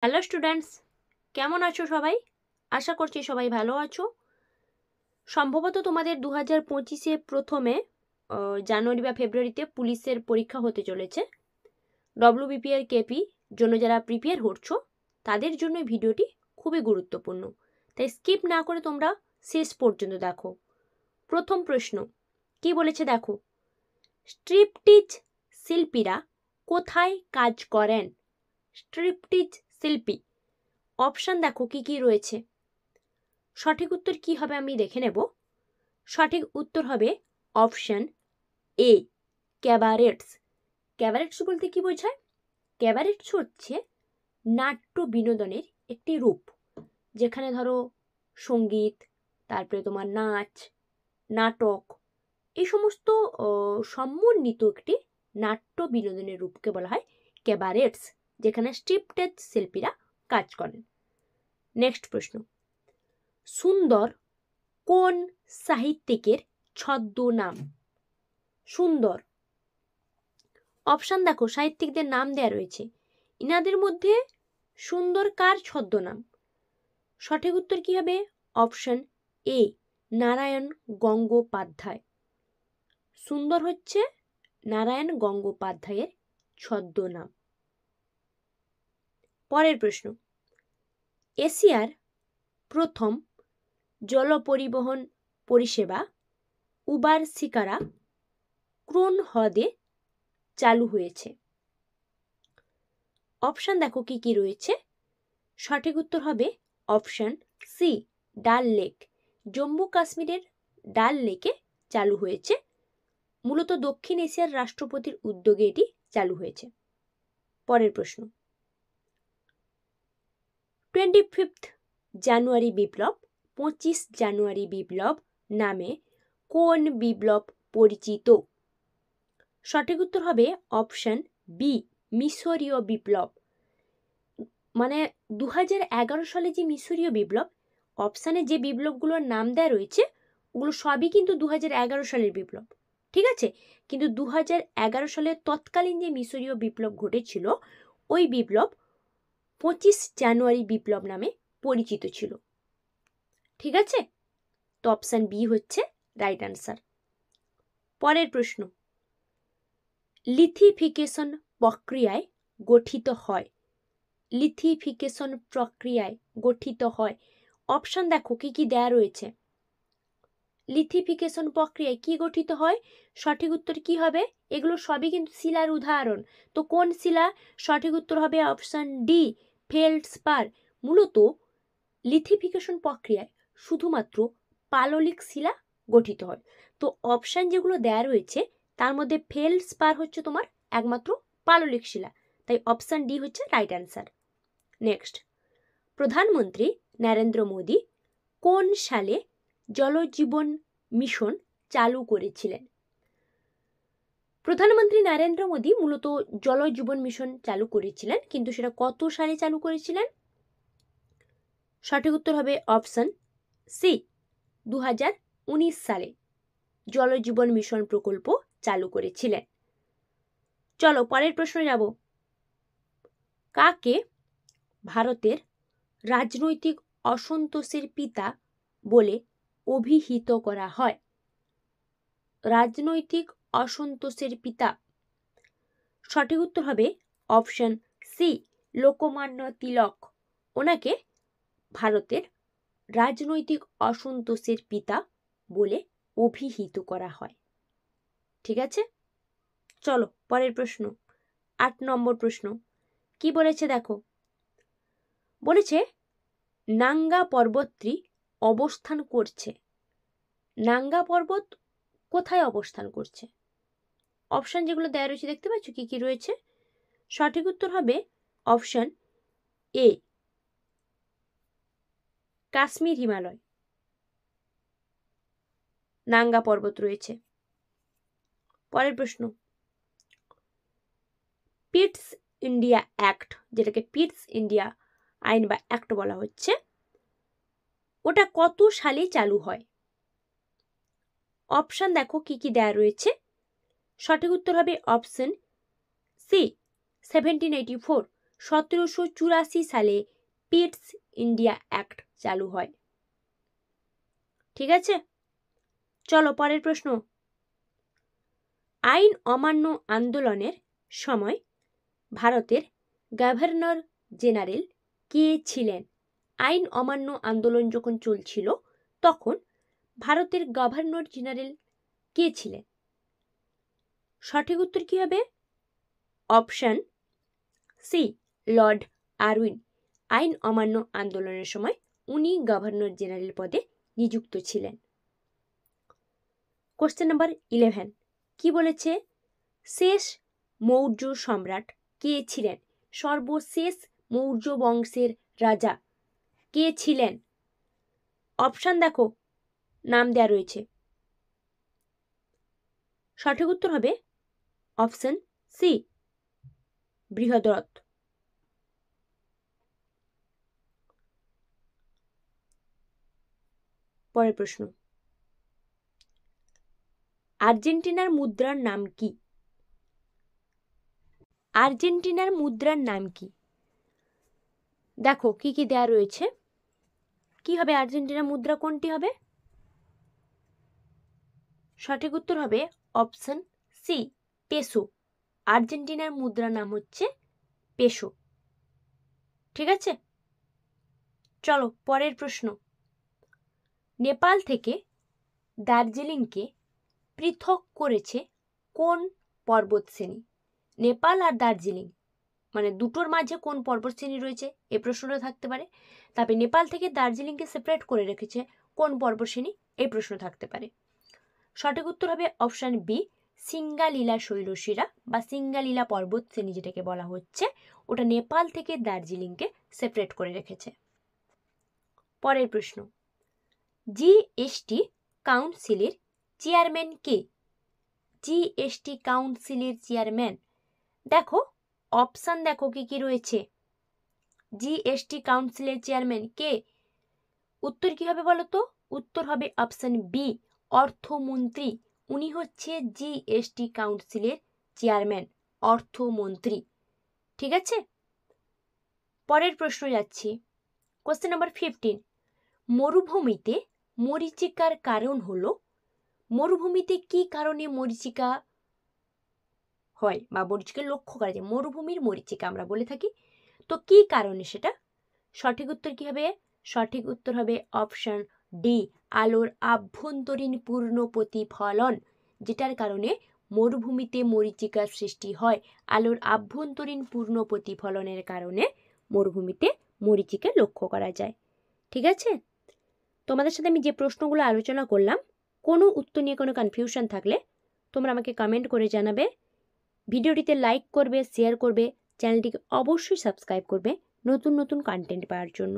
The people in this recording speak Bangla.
হ্যালো স্টুডেন্টস, কেমন আছো সবাই? আশা করছি সবাই ভালো আছো। সম্ভবত তোমাদের 2025-এ প্রথমে জানুয়ারি বা ফেব্রুয়ারিতে পুলিশের পরীক্ষা হতে চলেছে। WBPR KP জন্য যারা প্রিপেয়ার হচ্ছো তাদের জন্য এই ভিডিওটি খুবই গুরুত্বপূর্ণ, তাই স্কিপ না করে তোমরা শেষ পর্যন্ত দেখো। প্রথম প্রশ্ন কি বলেছে দেখো, স্ট্রিপটিচ শিল্পীরা কোথায় কাজ করেন? স্ট্রিপটিচ শিল্পী, অপশান দেখো কি কি রয়েছে। সঠিক উত্তর কি হবে আমি দেখে নেব। সঠিক উত্তর হবে অপশন এ, ক্যাবারেটস। ক্যাবারেটস বলতে কি বোঝায়? ক্যাবারেটস হচ্ছে নাট্য বিনোদনের একটি রূপ, যেখানে ধরো সঙ্গীত, তারপরে তোমার নাচ, নাটক, এই সমস্ত সমন্বিত একটি নাট্য বিনোদনের রূপকে বলা হয় ক্যাবারেটস, যেখানে স্ট্রিপটিচ শিল্পীরা কাজ করেন। নেক্সট প্রশ্ন, সুন্দর কোন সাহিত্যিকের ছদ্মনাম? সুন্দর, অপশান দেখো, সাহিত্যিকদের নাম দেয়া রয়েছে, ইনাদের মধ্যে সুন্দর কার ছদ্মনাম? সঠিক উত্তর কি হবে? Option A, Narayan Gangopadhyay. সুন্দর হচ্ছে নারায়ণ গঙ্গোপাধ্যায়ের ছদ্মনাম। পরের প্রশ্ন, এশিয়ার প্রথম জল পরিবহন পরিষেবা উবার শিকারা কোন হ্রদে চালু হয়েছে? অপশান দেখো কি কি রয়েছে। সঠিক উত্তর হবে অপশান সি, ডাল লেক। জম্মু কাশ্মীরের ডাল লেকে চালু হয়েছে। মূলত দক্ষিণ এশিয়ার রাষ্ট্রপতির উদ্যোগে এটি চালু হয়েছে। পরের প্রশ্ন, 25 জানুয়ারি বিপ্লব, 25 জানুয়ারি বিপ্লব নামে কোন বিপ্লব পরিচিত? সঠিক উত্তর হবে অপশান বি, মিশরীয় বিপ্লব। মানে 2011 সালে যে মিশরীয় বিপ্লব, অপশানে যে বিপ্লবগুলোর নাম দেওয়া রয়েছে ওগুলো সবই কিন্তু 2011 সালের বিপ্লব, ঠিক আছে? কিন্তু 2011 সালে তৎকালীন যে মিশরীয় বিপ্লব ঘটেছিল ওই বিপ্লব 25 জানুয়ারি বিপ্লব নামে পরিচিত ছিল, ঠিক আছে? তো অপশান বি হচ্ছে রাইট আনসার। পরের প্রশ্ন, লিথিফিকেশন প্রক্রিয়ায় গঠিত হয়। লিথিফিকেশন প্রক্রিয়ায় গঠিত হয়, অপশান দেখো কি কি দেয়া রয়েছে। লিথিফিকেশন প্রক্রিয়ায় কি গঠিত হয়? সঠিক উত্তর কি হবে? এগুলো সবই কিন্তু শিলার উদাহরণ। তো কোন শিলা? সঠিক উত্তর হবে অপশান ডি, ফেল্ডস্পার। মূলত লিথিফিকেশন প্রক্রিয়ায় শুধুমাত্র পাললিক শিলা গঠিত হয়। তো অপশান যেগুলো দেয়া রয়েছে তার মধ্যে ফেল্ডস্পার হচ্ছে তোমার একমাত্র পাললিক শিলা, তাই অপশান ডি হচ্ছে রাইট অ্যান্সার। নেক্সট, প্রধানমন্ত্রী নরেন্দ্র মোদী কোন সালে জল জীবন মিশন চালু করেছিলেন? প্রধানমন্ত্রী নরেন্দ্র মোদী মূলত জল জীবন মিশন চালু করেছিলেন, কিন্তু সেটা কত সালে চালু করেছিলেন? সঠিক উত্তর হবে অপশন সি, 2019 সালে জল জীবন মিশন প্রকল্প চালু করেছিলেন। চলো পরের প্রশ্নে যাব। কাকে ভারতের রাজনৈতিক অসন্তোষের পিতা বলে অভিহিত করা হয়? রাজনৈতিক অসন্তোষের পিতা, সঠিক উত্তর হবে অপশন সি, লোকমান্য তিলক। ওনাকে ভারতের রাজনৈতিক অসন্তোষের পিতা বলে অভিহিত করা হয়, ঠিক আছে? চলো পরের প্রশ্ন, 8 নম্বর প্রশ্ন কি বলেছে দেখো। বলেছে নাঙ্গা পর্বতটি অবস্থান করছে। নাঙ্গা পর্বত কোথায় অবস্থান করছে? অপশান যেগুলো দেওয়া রয়েছে দেখতে পাচ্ছ কি কি রয়েছে। সঠিক উত্তর হবে অপশান এ, কাশ্মীর হিমালয় নাঙ্গা পর্বত রয়েছে। পরের প্রশ্ন, পিটস ইন্ডিয়া অ্যাক্ট, যেটাকে পিটস ইন্ডিয়া আইন বা অ্যাক্ট বলা হচ্ছে, ওটা কত সালে চালু হয়? অপশান দেখো কি কি দেয়া রয়েছে। সঠিক উত্তর হবে অপশন সি, 1784। 1784 সালে পিটস ইন্ডিয়া অ্যাক্ট চালু হয়। ঠিক আছে, চলো পরের প্রশ্ন। আইন অমান্য আন্দোলনের সময় ভারতের গভর্নর জেনারেল কে ছিলেন? আইন অমান্য আন্দোলন যখন চলছিল তখন ভারতের গভর্নর জেনারেল কে ছিলেন? সঠিক উত্তর কি হবে? Option C, Lord Irwin. আইন অমান্য আন্দোলনের সময় উনি গভর্নর জেনারেল পদে নিযুক্ত ছিলেন। কোশ্চেন নাম্বার 11 কি বলেছে? শেষ মৌর্য সম্রাট কে ছিলেন? সর্বশেষ মৌর্য বংশের রাজা কে ছিলেন? অপশন দেখো, নাম দেয়া রয়েছে। সঠিক উত্তর হবে অপশন সি, বৃহদ্রথ। পরের প্রশ্ন, আর্জেন্টিনার মুদ্রার নাম কি? আর্জেন্টিনার মুদ্রার নাম কি? দেখো কি কি দেয়া রয়েছে। কি হবে আর্জেন্টিনার মুদ্রা, কোনটি হবে? সঠিক উত্তর হবে অপশন সি, পেসো। আর্জেন্টিনার মুদ্রার নাম হচ্ছে পেসো। ঠিক আছে, চলো পরের প্রশ্ন। নেপাল থেকে দার্জিলিংকে পৃথক করেছে কোন পর্বতশ্রেণী? নেপাল আর দার্জিলিং মানে দুটোর মাঝে কোন পর্বতশ্রেণী রয়েছে, এ প্রশ্নটা থাকতে পারে। তবে নেপাল থেকে দার্জিলিংকে সেপারেট করে রেখেছে কোন পর্বতশ্রেণী, এই প্রশ্ন থাকতে পারে। সঠিক উত্তর হবে অপশন বি, সিঙ্গালীলা শৈলশিরা বা সিঙ্গালীলা পর্বতশ্রেণী যেটাকে বলা হচ্ছে, ওটা নেপাল থেকে দার্জিলিংকে সেপারেট করে রেখেছে। পরের প্রশ্ন, জিএসটি কাউন্সিলের চেয়ারম্যান কে? জিএসটি কাউন্সিলের চেয়ারম্যান, দেখো অপশন দেখো কি কি রয়েছে। জিএসটি কাউন্সিলের চেয়ারম্যান কে? উত্তর কি হবে বলো তো? উত্তর হবে অপশন বি, অর্থমন্ত্রী। উনি হচ্ছে জিএসটি কাউন্সিলের চেয়ারম্যান, অর্থমন্ত্রী। ঠিক আছে, পরের প্রশ্ন যাচ্ছি। কোশ্চেন নাম্বার 15, মরুভূমিতে মরীচিকার কারণ হলো? মরুভূমিতে কি কারণে মরীচিকা হয় বা মরীচিকা লক্ষ্য করা যায়? মরুভূমির মরীচিকা আমরা বলে থাকি, তো কি কারণে সেটা? সঠিক উত্তর কি হবে? সঠিক উত্তর হবে অপশন ডি, আলোর আভ্যন্তরীণ পূর্ণ প্রতিফলন, যেটার কারণে মরুভূমিতে মরীচিকার সৃষ্টি হয়। আলোর আভ্যন্তরীণ পূর্ণ প্রতিফলনের কারণে মরুভূমিতে মরীচিকা লক্ষ্য করা যায়। ঠিক আছে, তোমাদের সাথে আমি যে প্রশ্নগুলো আলোচনা করলাম, কোনো উত্তর নিয়ে কোনো কনফিউশন থাকলে তোমরা আমাকে কমেন্ট করে জানাবে। ভিডিওটিতে লাইক করবে, শেয়ার করবে, চ্যানেলটিকে অবশ্যই সাবস্ক্রাইব করবে নতুন নতুন কন্টেন্ট পাওয়ার জন্য।